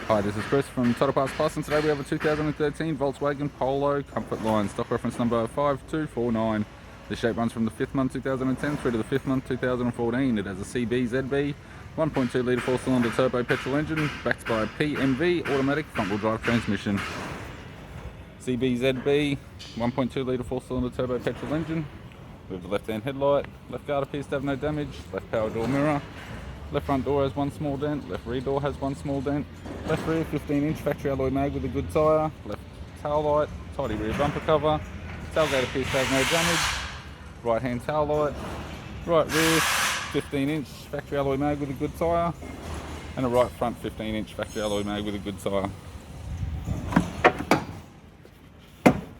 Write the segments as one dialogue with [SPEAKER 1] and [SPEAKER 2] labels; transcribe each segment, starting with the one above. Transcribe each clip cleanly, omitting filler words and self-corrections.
[SPEAKER 1] Hi, this is Chris from Total Parts Plus, and today we have a 2013 Volkswagen Polo Comfortline, stock reference number 5249. This shape runs from the 5th month 2010 through to the 5th month 2014. It has a CBZB 1.2 litre 4-cylinder turbo-petrol engine, backed by a PMV automatic front-wheel drive transmission. CBZB 1.2 litre 4-cylinder turbo-petrol engine with the left-hand headlight. Left guard appears to have no damage. Left power door mirror. Left front door has one small dent, left rear door has one small dent, left rear 15-inch factory alloy mag with a good tyre, left tail light, tidy rear bumper cover, tailgate appears to have no damage, right hand tail light, right rear 15-inch factory alloy mag with a good tyre, and a right front 15-inch factory alloy mag with a good tyre.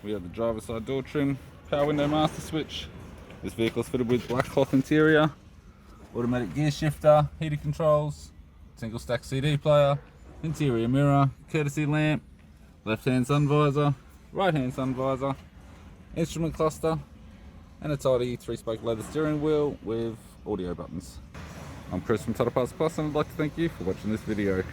[SPEAKER 1] We have the driver's side door trim, power window master switch. This vehicle is fitted with black cloth interior, automatic gear shifter, heated controls, single stack CD player, interior mirror, courtesy lamp, left hand sun visor, right hand sun visor, instrument cluster, and a tidy 3-spoke leather steering wheel with audio buttons. I'm Chris from Total Parts Plus, and I'd like to thank you for watching this video.